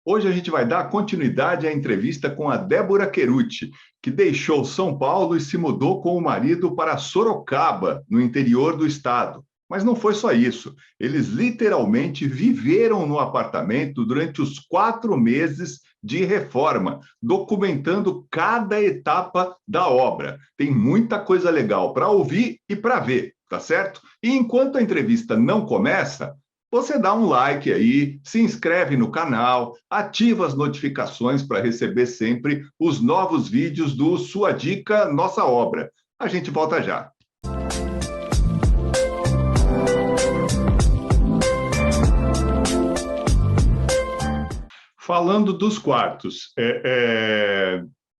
Hoje a gente vai dar continuidade à entrevista com a Débora Querucci, que deixou São Paulo e se mudou com o marido para Sorocaba, no interior do estado. Mas não foi só isso. Eles literalmente viveram no apartamento durante os 4 meses de reforma, documentando cada etapa da obra. Tem muita coisa legal para ouvir e para ver, tá certo? E enquanto a entrevista não começa, você dá um like aí, se inscreve no canal, ativa as notificações para receber sempre os novos vídeos do Sua Dica, Nossa Obra. A gente volta já. Falando dos quartos,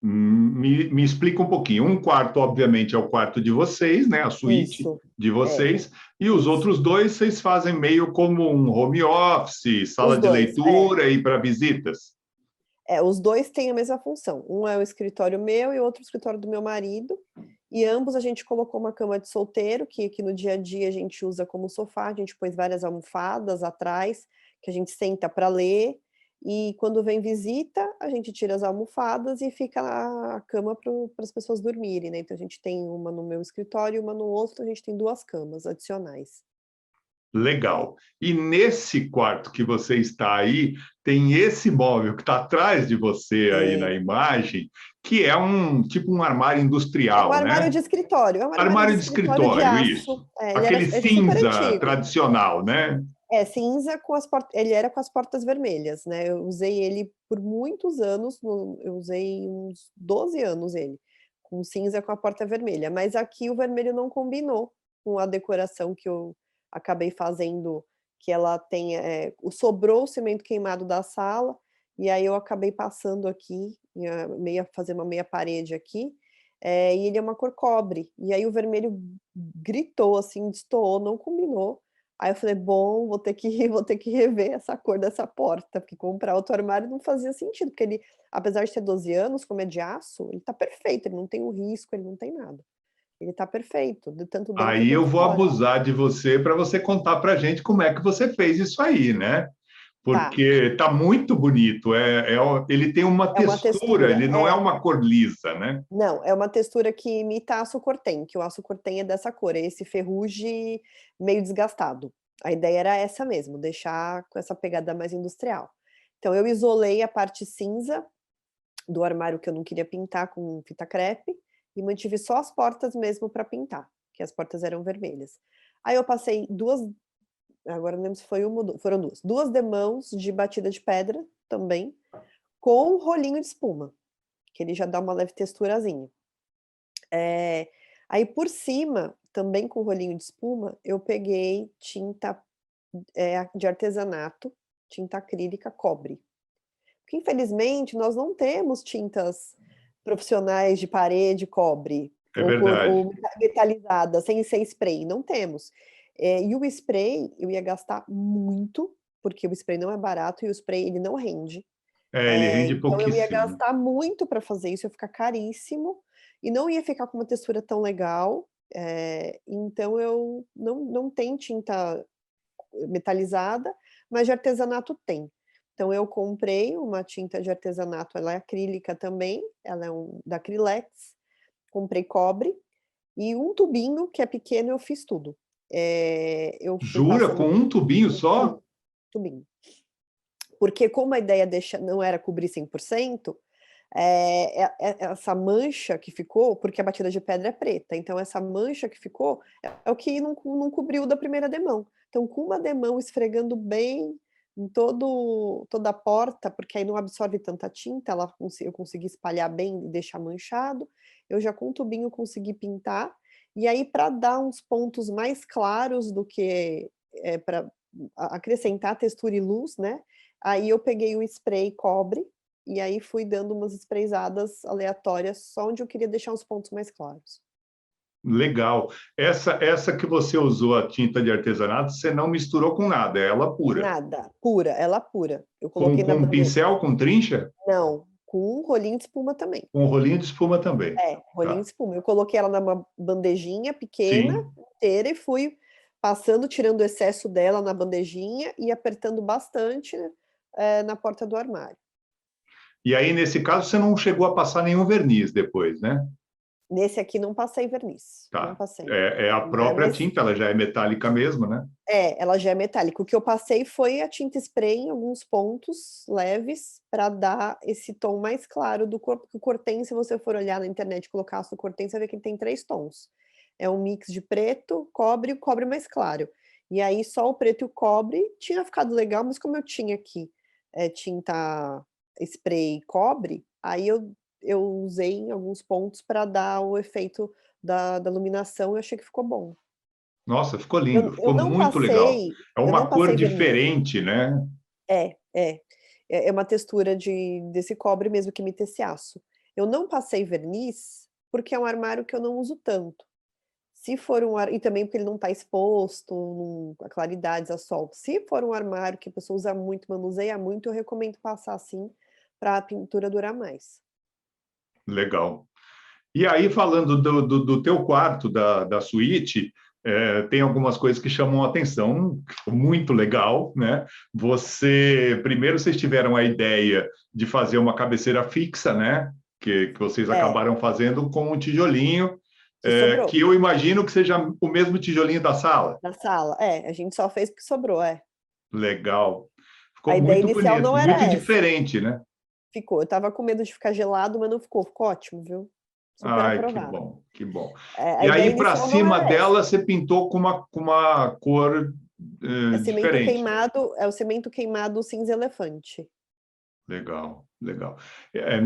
me explica um pouquinho. Um quarto, obviamente, é o quarto de vocês, né? A suíte Isso, de vocês. E os outros dois, vocês fazem meio como um home office, sala os de dois, leitura e para visitas. os dois têm a mesma função. Um é o escritório meu e o outro o escritório do meu marido. E ambos a gente colocou uma cama de solteiro, que no dia a dia a gente usa como sofá. A gente pôs várias almofadas atrás, que a gente senta para ler. E quando vem visita, a gente tira as almofadas e fica a cama para as pessoas dormirem, né? Então a gente tem uma no meu escritório e uma no outro, a gente tem 2 camas adicionais. Legal. E nesse quarto que você está aí, tem esse móvel que está atrás de você aí na Tem. imagem, que é um tipo um armário É um industrial, armário né? de escritório, é um armário de Armário de escritório de escritório, aço. isso. Ele Aquele é super cinza antigo. tradicional, né? É cinza com as portas. Ele era com as portas vermelhas, né? Eu usei ele por muitos anos, eu usei uns 12 anos ele, com cinza com a porta vermelha. Mas aqui o vermelho não combinou com a decoração que eu acabei fazendo, que ela tem, sobrou o cimento queimado da sala, e aí eu acabei passando aqui, fazer uma meia parede aqui, e ele é uma cor cobre. E aí o vermelho gritou, assim, destoou, não combinou. Aí eu falei: "Bom, vou ter que vou ter que rever essa cor dessa porta", porque comprar outro armário não fazia sentido, porque ele, apesar de ter 12 anos, como é de aço, ele tá perfeito, ele não tem um risco, ele não tem nada. Ele tá perfeito, de tanto dentro Aí eu quanto vou fora. abusar de você para você contar para a gente como é que você fez isso aí, né? Tá, Porque tá muito bonito. Ele tem uma é uma textura, textura. ele não é uma cor lisa, né? Não, é uma textura que imita aço cortem, que o aço cortem é dessa cor, é esse ferrugem meio desgastado. A ideia era essa mesmo, deixar com essa pegada mais industrial. Então eu isolei a parte cinza do armário que eu não queria pintar com fita crepe, e mantive só as portas mesmo para pintar, que as portas eram vermelhas. Aí eu passei 2, agora não lembro se foi uma ou 2, foram 2, 2 demãos de batida de pedra também, com rolinho de espuma, que ele já dá uma leve texturazinha. Aí por cima, também com rolinho de espuma, eu peguei tinta, de artesanato, tinta acrílica cobre. Porque infelizmente nós não temos tintas profissionais de parede cobre, É verdade. ou metalizada, sem ser spray, não temos. E o spray eu ia gastar muito, porque o spray não é barato e o spray ele não rende. Ele rende Então eu ia pouquíssimo. gastar muito para fazer isso, ia ficar caríssimo, e não ia ficar com uma textura tão legal, então eu não tem tinta metalizada, mas de artesanato tem. Então eu comprei uma tinta de artesanato, ela é acrílica também, ela é da Acrylex, comprei cobre, e um tubinho que é pequeno eu fiz tudo. Eu fui Jura? passando Com um tubinho um só? tubinho. Porque como a ideia não era cobrir 100%, essa mancha que ficou, porque a batida de pedra é preta, então essa mancha que ficou é o que não cobriu da primeira demão. Então, com uma demão esfregando bem em toda a porta, porque aí não absorve tanta tinta, eu consegui espalhar bem e deixar manchado, eu já com o tubinho consegui pintar, e aí para dar uns pontos mais claros do que para acrescentar textura e luz, né, aí eu peguei o spray cobre, e aí fui dando umas sprayzadas aleatórias, só onde eu queria deixar os pontos mais claros. Legal. Essa que você usou, a tinta de artesanato, você não misturou com nada, é ela pura. Nada, pura, ela pura. Eu Com, coloquei na com bandeja. pincel, com trincha? Não, com um rolinho de espuma também. Com rolinho de espuma também. Rolinho Tá. de espuma. Eu coloquei ela numa bandejinha pequena, Sim. inteira, e fui passando, tirando o excesso dela na bandejinha e apertando bastante, né, na porta do armário. E aí, nesse caso, você não chegou a passar nenhum verniz depois, né? Nesse aqui não passei verniz, não Tá. passei. É a própria Mas tinta, ela já é metálica mesmo, né? ela já é metálica. O que eu passei foi a tinta spray em alguns pontos leves para dar esse tom mais claro do corpo. Porque o Corten, se você for olhar na internet e colocar aço Corten, você vê que ele tem 3 tons. É um mix de preto, cobre e o cobre mais claro. E aí só o preto e o cobre tinha ficado legal, mas como eu tinha aqui tinta spray cobre, aí eu usei em alguns pontos para dar o efeito da iluminação e achei que ficou bom. Nossa, ficou Eu lindo, eu ficou não muito legal. passei É eu não uma cor passei verniz. diferente, né? É, é. É uma textura desse cobre mesmo que imita esse aço. Eu não passei verniz, porque é um armário que eu não uso tanto. Se for e também porque ele não está exposto a claridades, a sol. Se for um armário que a pessoa usa muito, manuseia muito, eu recomendo passar assim, para a pintura durar mais. Legal. E aí, falando do teu quarto, da suíte, tem algumas coisas que chamam a atenção, muito legal, né? Primeiro vocês tiveram a ideia de fazer uma cabeceira fixa, né? Que vocês É, acabaram fazendo com um tijolinho, que sobrou que eu imagino que seja o mesmo tijolinho da sala. na sala. É, a gente só fez porque sobrou, é. Legal. A Ficou ideia muito inicial bonito, não muito era essa. diferente, né? Ficou. Eu estava com medo de ficar gelado, mas não ficou. Ficou ótimo, viu? Super Ai, que aprovado. bom, que bom. A E ideia aí, para inicial não cima era essa. dela, você pintou com uma cor diferente. É o cimento queimado cinza elefante. Legal, legal.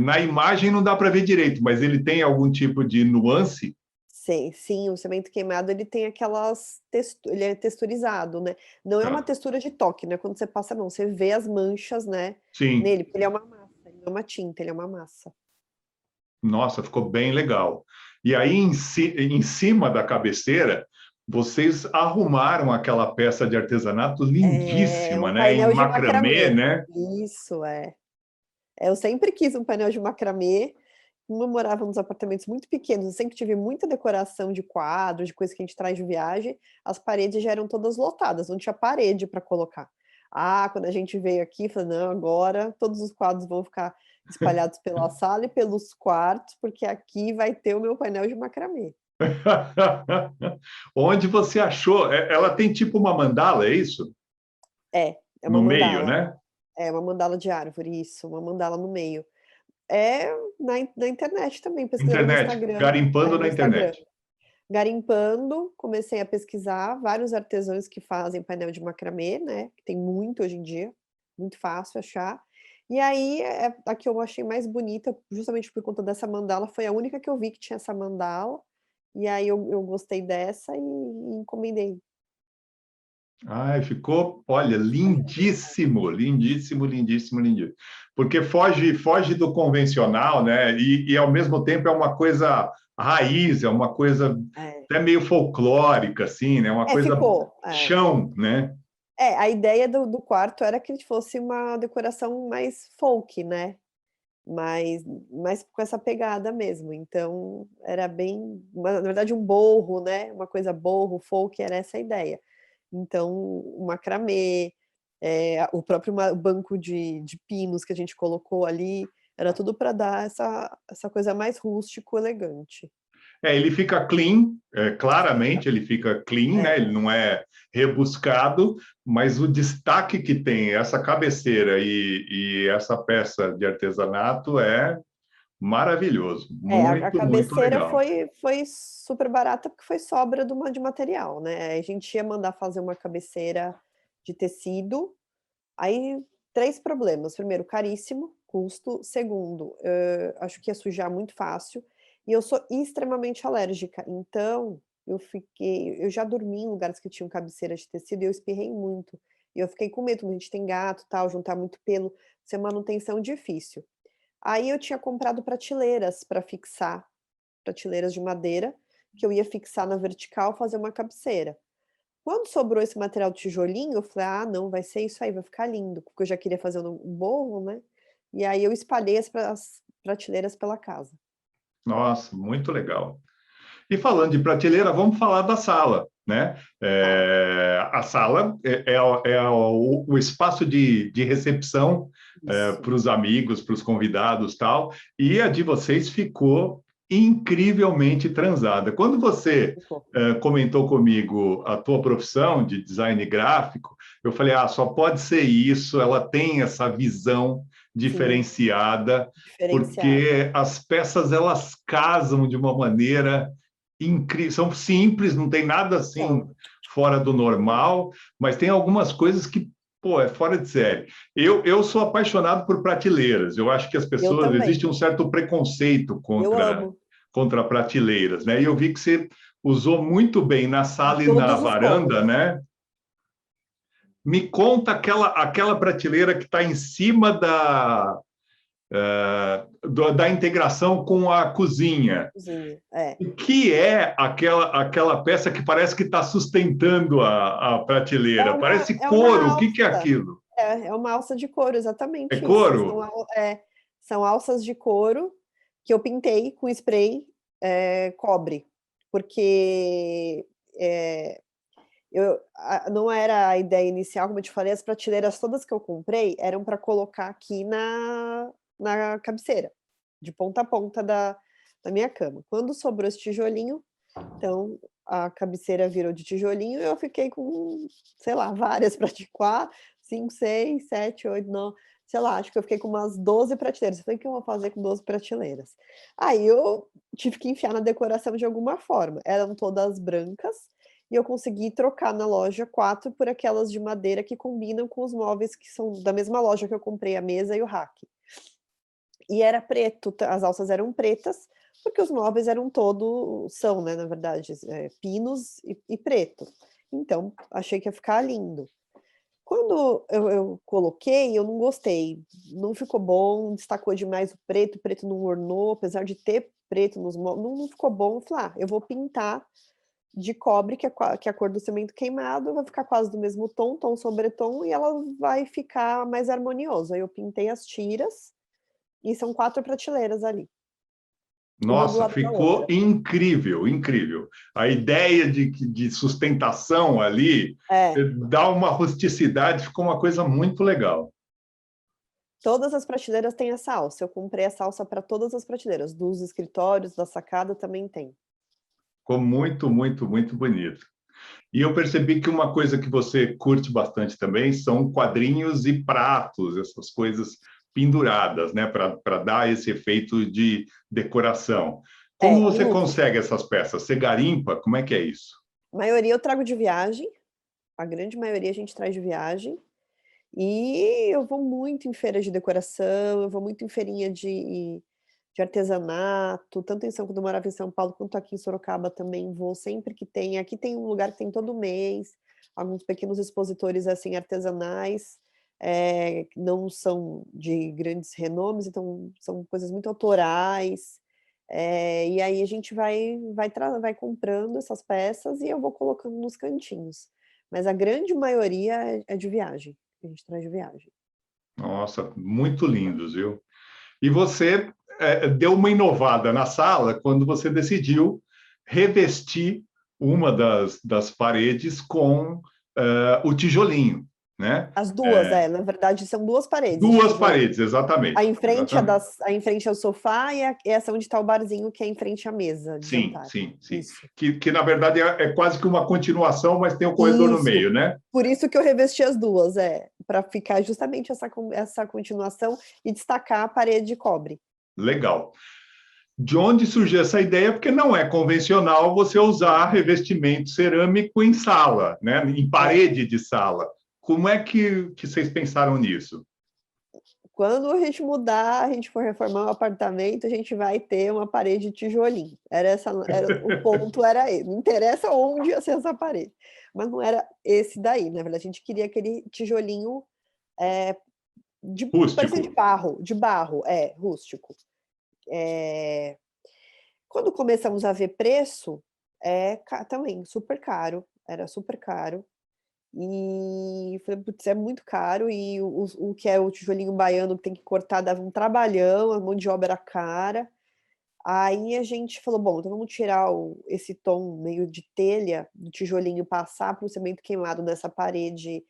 Na imagem não dá para ver direito, mas ele tem algum tipo de nuance? Sim, sim, o cimento queimado ele tem aquelas ele é texturizado, né? Não é uma Tá. textura de toque, né? Quando você passa, não, você vê as manchas, né? Sim. Nele, porque ele é uma massa, ele não é uma tinta, ele é uma massa. Nossa, ficou bem legal. E aí, em cima da cabeceira, vocês arrumaram aquela peça de artesanato É lindíssima, um né? Em painel de macramê, macramê. né? Isso, é. Eu sempre quis um painel de macramê. Como eu morava nos apartamentos muito pequenos, eu sempre tive muita decoração de quadros, de coisas que a gente traz de viagem, as paredes já eram todas lotadas, não tinha parede para colocar. Ah, quando a gente veio aqui, falei, não, agora todos os quadros vão ficar espalhados pela sala e pelos quartos, porque aqui vai ter o meu painel de macramê. Onde você achou? Ela tem tipo uma mandala, é isso? É uma No meio, mandala. né? É uma mandala de árvore, isso, uma mandala no meio. É na internet também, pesquisando no Internet, Instagram. garimpando É, na no Instagram. internet. Garimpando, comecei a pesquisar vários artesãos que fazem painel de macramê, né? Que tem muito hoje em dia, muito fácil achar. E aí, a que eu achei mais bonita, justamente por conta dessa mandala, foi a única que eu vi que tinha essa mandala. E aí eu gostei dessa e encomendei. Ai, ficou, olha, Ficou lindo. lindíssimo, lindíssimo, lindíssimo, lindíssimo. Porque foge do convencional, né? E ao mesmo tempo é uma coisa raiz, é uma coisa É, até meio folclórica, assim, né? Uma coisa ficou. chão, né? A ideia do quarto era que ele fosse uma decoração mais folk, né? Mais com essa pegada mesmo. Então, era bem, na verdade, um borro, né? Uma coisa borro, folk, era essa a ideia. Então, o macramê, o próprio banco de pinos que a gente colocou ali, era tudo para dar essa coisa mais rústico, elegante. Ele fica clean, claramente ele fica clean, né? É, Ele não é rebuscado, mas o destaque que tem essa cabeceira e essa peça de artesanato é maravilhoso, a muito, muito cabeceira legal. foi super barata, porque foi sobra de material, né? A gente ia mandar fazer uma cabeceira de tecido. Aí, 3 problemas: primeiro, caríssimo, custo; segundo, acho que ia sujar muito fácil, e eu sou extremamente alérgica, então eu já dormi em lugares que tinham cabeceira de tecido e eu espirrei muito, e eu fiquei com medo, como a gente tem gato, tal, juntar muito pelo, ser manutenção difícil. Aí eu tinha comprado prateleiras para fixar, prateleiras de madeira, que eu ia fixar na vertical, fazer uma cabeceira. Quando sobrou esse material de tijolinho, eu falei: "Ah, não, vai ser isso aí, vai ficar lindo", porque eu já queria fazer um borro, né, e aí eu espalhei as prateleiras pela casa. Nossa, muito legal. E falando de prateleira, vamos falar da sala. né? Tá, A sala o espaço de recepção isso. para os amigos, para os convidados, tal, e a de vocês ficou incrivelmente transada. Quando você Ficou. comentou comigo a tua profissão de design gráfico, eu falei, só pode ser isso, ela tem essa visão Sim, diferenciada, diferenciada. porque as peças elas casam de uma maneira incrível, são simples, não tem nada assim Então, fora do normal, mas tem algumas coisas que, pô, é fora de série. Eu sou apaixonado por prateleiras. Eu acho que as eu pessoas, existe também. um certo preconceito Eu amo. contra prateleiras, né? E eu vi que você usou muito bem na De sala e na todos os varanda, cômodos. né? Me conta aquela prateleira que está em cima da integração com a cozinha. Cozinha. É. O que é aquela peça que parece que está sustentando a prateleira? Parece É uma couro. O que é alça. aquilo? É uma alça de couro, É exatamente isso. couro? São alças de couro que eu pintei com spray cobre, porque não era a ideia inicial, como eu te falei, as prateleiras todas que eu comprei eram para colocar aqui na cabeceira, de ponta a ponta da minha cama. Quando sobrou esse tijolinho, então a cabeceira virou de tijolinho e eu fiquei com, sei lá, várias 4, 5, 6, 7, 8, 9, sei lá, acho que eu fiquei com umas 12 prateleiras. Eu falei: "O que eu vou fazer com 12 prateleiras?". Aí eu tive que enfiar na decoração de alguma forma. Eram todas brancas e eu consegui trocar na loja 4 por aquelas de madeira que combinam com os móveis que são da mesma loja que eu comprei a mesa e o rack. E era preto, as alças eram pretas, porque os móveis eram são, né, na verdade, pinos e preto. Então, achei que ia ficar lindo. Quando eu coloquei, eu não gostei, não ficou bom, destacou demais o preto não ornou, apesar de ter preto nos móveis, não ficou bom. Eu falei: "Ah, eu vou pintar de cobre, que é a cor do cimento queimado, vai ficar quase do mesmo tom, tom sobre tom, e ela vai ficar mais harmonioso". Aí eu pintei as tiras, e são 4 prateleiras ali, uma do Nossa, lado da ficou outra. incrível, incrível. A ideia de sustentação ali É, dá uma rusticidade, ficou uma coisa muito legal. todas as prateleiras têm essa alça, eu comprei essa alça para todas as prateleiras, dos escritórios, da sacada também tem. Ficou muito, muito, muito bonito. E eu percebi que uma coisa que você curte bastante também são quadrinhos e pratos, essas coisas penduradas, né, para dar esse efeito de decoração. Como E você luzes. consegue essas peças? Você garimpa? Como é que é isso? A maioria eu trago de viagem, a grande maioria a gente traz de viagem, e eu vou muito em feira de decoração, eu vou muito em feirinha de artesanato, tanto em quando eu morava em São Paulo, quanto aqui em Sorocaba também vou sempre que tem. Aqui tem um lugar que tem todo mês, alguns pequenos expositores, assim, artesanais, que não são de grandes renomes, então são coisas muito autorais. E aí a gente vai comprando essas peças e eu vou colocando nos cantinhos. Mas a grande maioria é de viagem, que a gente traz de viagem. Nossa, muito lindos, viu? E você deu uma inovada na sala quando você decidiu revestir uma das paredes com o tijolinho, né? As 2, na verdade são 2 paredes de Duas tijolo. paredes, exatamente, exatamente. A em frente ao sofá e essa onde está o barzinho, que é em frente à mesa de Sim, jantar. sim, sim. Isso. Que na verdade é quase que uma continuação, mas tem o corredor no Isso. meio, né? Por isso que eu revesti as 2, para ficar justamente essa continuação e destacar a parede de cobre. Legal. De onde surgiu essa ideia? Porque não é convencional você usar revestimento cerâmico em sala, né? Em É. parede de sala. Como é que vocês pensaram nisso? Quando a gente mudar, a gente for reformar o apartamento, a gente vai ter uma parede de tijolinho. O ponto era esse, não interessa onde ia ser essa parede, mas não era esse daí, na verdade a gente queria aquele tijolinho, eh, parecia Rústico. de barro, rústico. Eh, Quando começamos a ver preço, também super caro, era super caro. E falei: "Putz, é muito caro", e o que é o tijolinho baiano que tem que cortar dava um trabalhão, a mão de obra era cara. Aí a gente falou: "Bom, então vamos tirar esse tom meio de telha do tijolinho, passar para o cimento queimado nessa parede,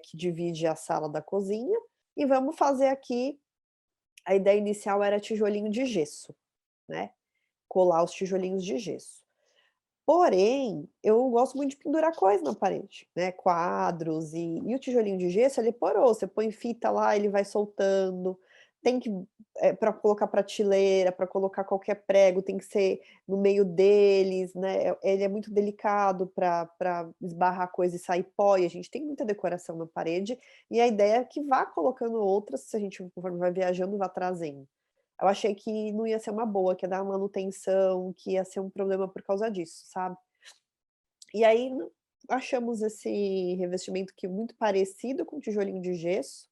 que divide a sala da cozinha, e vamos fazer aqui". A ideia inicial era tijolinho de gesso, né, colar os tijolinhos de gesso. Porém, eu gosto muito de pendurar coisa na parede, né, quadros e o tijolinho de gesso ele é poroso, você põe fita lá, ele vai soltando, tem que pra colocar prateleira, para colocar qualquer prego, tem que ser no meio deles, né, ele é muito delicado para esbarrar coisa e sair pó, e a gente tem muita decoração na parede, e a ideia é que vá colocando outras, se a gente conforme vai viajando, vá trazendo. Eu achei que não ia ser uma boa, que ia dar manutenção, que ia ser um problema por causa disso, sabe. E aí achamos esse revestimento que é muito parecido com tijolinho de gesso,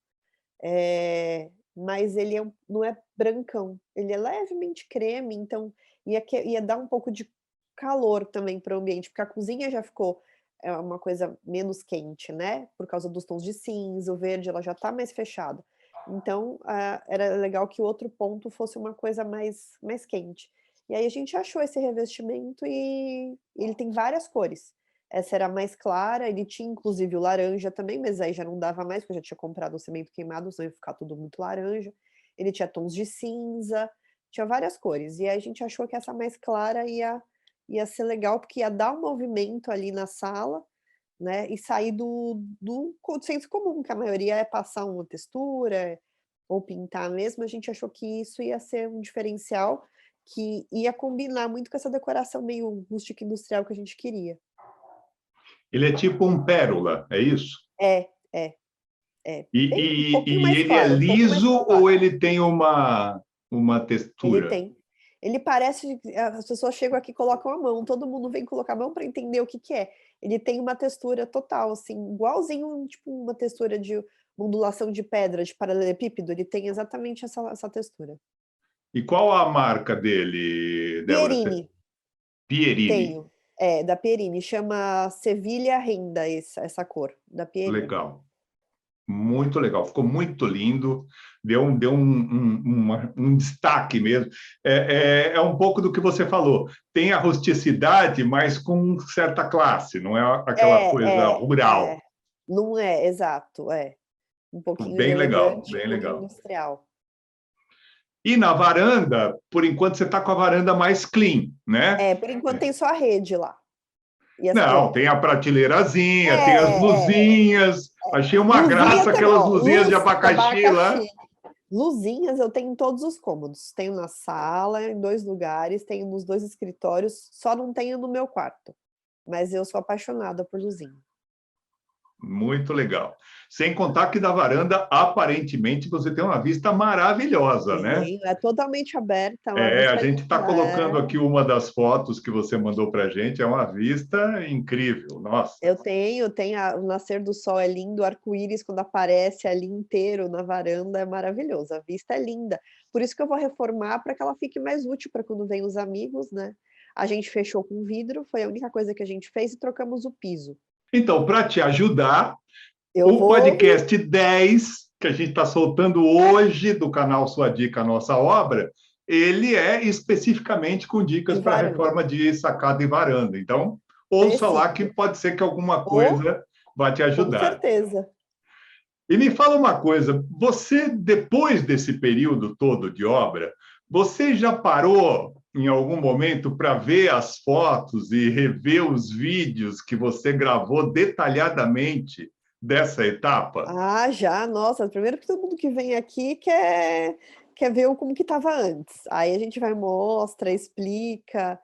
mas ele não é brancão, ele é levemente creme, então ia dar um pouco de calor também para o ambiente, porque a cozinha já ficou, uma coisa menos quente, né, por causa dos tons de cinza, o verde ela já está mais fechada. Então, era legal que o outro ponto fosse uma coisa mais quente. E aí a gente achou esse revestimento e ele tem várias cores. Essa era a mais clara, ele tinha inclusive o laranja também, mas aí já não dava mais, porque eu já tinha comprado o cimento queimado, senão ia ficar tudo muito laranja. Ele tinha tons de cinza, tinha várias cores. E aí a gente achou que essa mais clara ia ser legal, porque ia dar um movimento ali na sala, né, e sair do senso comum, que a maioria é passar uma textura, ou pintar mesmo, a gente achou que isso ia ser um diferencial, que ia combinar muito com essa decoração meio rústica industrial que a gente queria. Ele é tipo um pérola, é isso? É, é, é. E, Bem um e, pouquinho e mais ele é claro, um pouco mais liso ou carvado. ele tem uma Ele textura? tem. Ele parece as pessoas chegam aqui e colocam a mão, todo mundo vem colocar a mão para entender o que que é. Ele tem uma textura total, assim, igualzinho, tipo, uma textura de ondulação de pedra, de paralelepípedo, ele tem exatamente essa textura. E qual a marca dele, Débora? Pierini, Pierini. tenho. É, da Pierini, chama Sevilha Renda essa cor, da Pierini. Legal. Muito legal, ficou muito lindo, deu um destaque mesmo. É um pouco do que você falou, tem a rusticidade, mas com certa classe, não é aquela coisa É, rural. não é, exato, é. Um pouquinho Bem legal, elegante, um bem pouquinho legal. industrial. E na varanda, por enquanto, você está com a varanda mais clean, né? É, por enquanto tem só a rede lá, e as Não, tem plantas. a prateleirazinha, tem as É. luzinhas. Achei uma Luzinha graça também, aquelas ó, luzinhas de luz de abacaxi lá. abacaxi. Luzinhas eu tenho em todos os cômodos. Tenho na sala, em 2 lugares, tenho nos 2 escritórios, só não tenho no meu quarto. Mas eu sou apaixonada por luzinha. Muito legal. Sem contar que da varanda, aparentemente, você tem uma vista maravilhosa, né? Tenho, é totalmente aberta, é uma A vista gente está linda. colocando aqui uma das fotos que você mandou para a gente, é uma vista incrível, nossa. Eu tenho o nascer do sol é lindo, o arco-íris quando aparece ali inteiro na varanda é maravilhoso, a vista é linda. Por isso que eu vou reformar para que ela fique mais útil para quando vem os amigos, né. A gente fechou com vidro, foi a única coisa que a gente fez e trocamos o piso. Então, para te ajudar, Eu o vou ouvir podcast 10 que a gente está soltando hoje do canal Sua Dica, Nossa Obra, ele é especificamente com dicas de para varanda. reforma de sacada e varanda. Então, ouça lá que Preciso. pode ser que alguma Ou coisa vá te com ajudar. certeza. E me fala uma coisa, você, depois desse período todo de obra, você já parou em algum momento para ver as fotos e rever os vídeos que você gravou detalhadamente dessa etapa? Ah, já, nossa, primeiro que todo mundo que vem aqui quer ver o como que estava antes. Aí a gente vai, mostra, explica,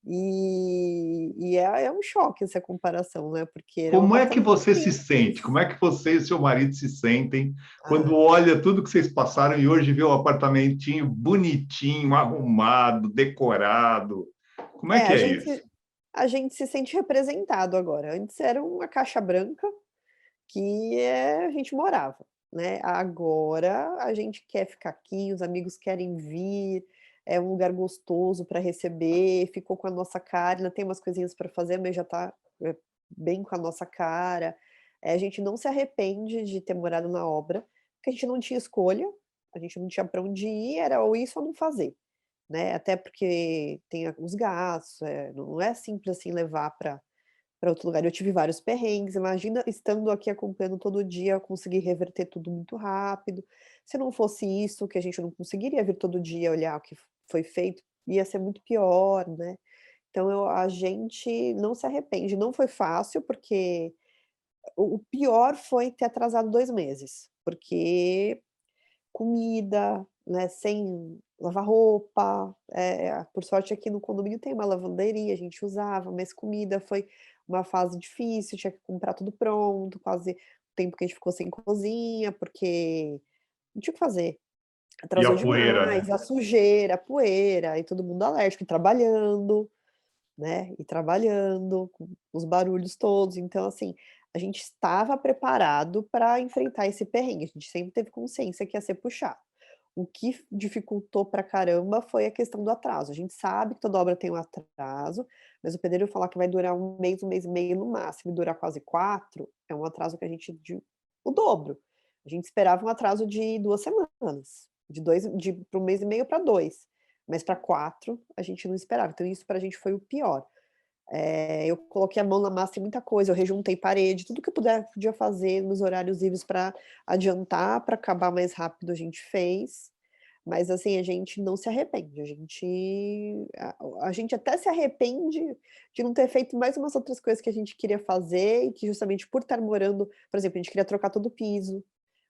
e é um choque essa comparação, né, porque é um Como é que apartamento você se sente? simples. Como é que você e seu marido se sentem quando Ah, olha tudo que vocês passaram e hoje vê o apartamentinho bonitinho, arrumado, decorado? Como é é, que é isso? a gente se sente representado agora. Antes era uma caixa branca que, a gente morava, né. Agora a gente quer ficar aqui, os amigos querem vir, é um lugar gostoso para receber, ficou com a nossa cara, ainda tem umas coisinhas para fazer, mas já está, bem com a nossa cara. A gente não se arrepende de ter morado na obra, porque a gente não tinha escolha, a gente não tinha para onde ir, era ou isso ou não fazer. né, até porque tem os gastos, não é simples assim levar para outro lugar. Eu tive vários perrengues, imagina estando aqui acompanhando todo dia, eu consegui reverter tudo muito rápido. Se não fosse isso, que a gente não conseguiria vir todo dia olhar o que foi feito, ia ser muito pior, né. Então a gente não se arrepende, não foi fácil, porque o pior foi ter atrasado 2 meses, porque comida, né, sem lavar roupa, por sorte aqui no condomínio tem uma lavanderia, a gente usava, mas comida foi uma fase difícil, tinha que comprar tudo pronto, quase o tempo que a gente ficou sem cozinha, porque não tinha o que fazer, E a atrasou poeira, né? demais, a sujeira, a poeira, e todo mundo alérgico, e trabalhando, né, e trabalhando, com os barulhos todos, então assim, a gente estava preparado para enfrentar esse perrengue, a gente sempre teve consciência que ia ser puxado. O que dificultou pra caramba foi a questão do atraso. A gente sabe que toda obra tem um atraso, mas o pedreiro falar que vai durar 1 mês e meio no máximo, e durar quase 4, é um atraso que a gente o dobro. A gente esperava um atraso de 2 semanas, de 2 de para 1 mês e meio para 2, mas para 4 a gente não esperava, então isso pra gente foi o pior. Eu coloquei a mão na massa em muita coisa, eu rejuntei parede, tudo que eu podia fazer nos horários livres para adiantar, para acabar mais rápido a gente fez, mas assim, a gente não se arrepende, a gente até se arrepende de não ter feito mais umas outras coisas que a gente queria fazer e que justamente por estar morando, por exemplo, a gente queria trocar todo o piso,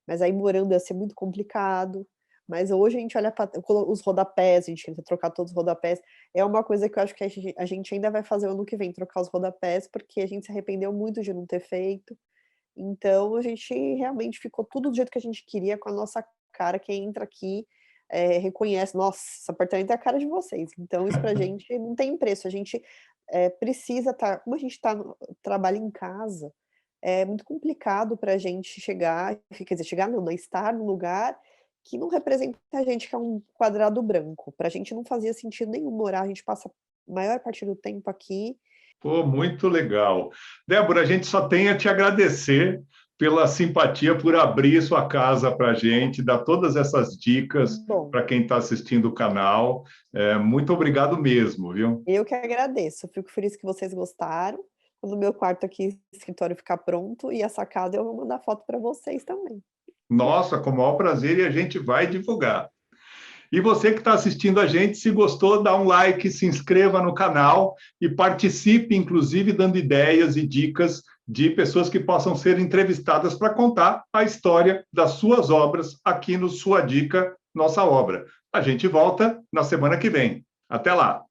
mas aí morando ia ser muito complicado. Mas hoje a gente olha para os rodapés, a gente tenta trocar todos os rodapés. É uma coisa que eu acho que a gente ainda vai fazer o ano que vem, trocar os rodapés, porque a gente se arrependeu muito de não ter feito. Então a gente realmente ficou tudo do jeito que a gente queria, com a nossa cara. Quem entra aqui, reconhece: "Nossa, esse apartamento é a cara de vocês". Então isso pra gente não tem preço, a gente, precisa estar como a gente trabalha em casa, é muito complicado para a gente chegar, quer dizer, chegar não, né, estar num lugar que não representa a gente, que é um quadrado branco. Para a gente não fazia sentido nenhum morar, a gente passa a maior parte do tempo aqui. Pô, muito legal. Débora, a gente só tem a te agradecer pela simpatia, por abrir sua casa para a gente, dar todas essas dicas Bom, para quem está assistindo o canal. Muito obrigado mesmo, viu? eu que agradeço, eu fico feliz que vocês gostaram. Quando o meu quarto aqui, escritório ficar pronto e a sacada, eu vou mandar foto para vocês também. Nossa, com o maior prazer, e a gente vai divulgar. E você que está assistindo a gente, se gostou, dá um like, se inscreva no canal e participe, inclusive, dando ideias e dicas de pessoas que possam ser entrevistadas para contar a história das suas obras aqui no Sua Dica, Nossa Obra. A gente volta na semana que vem. Até lá!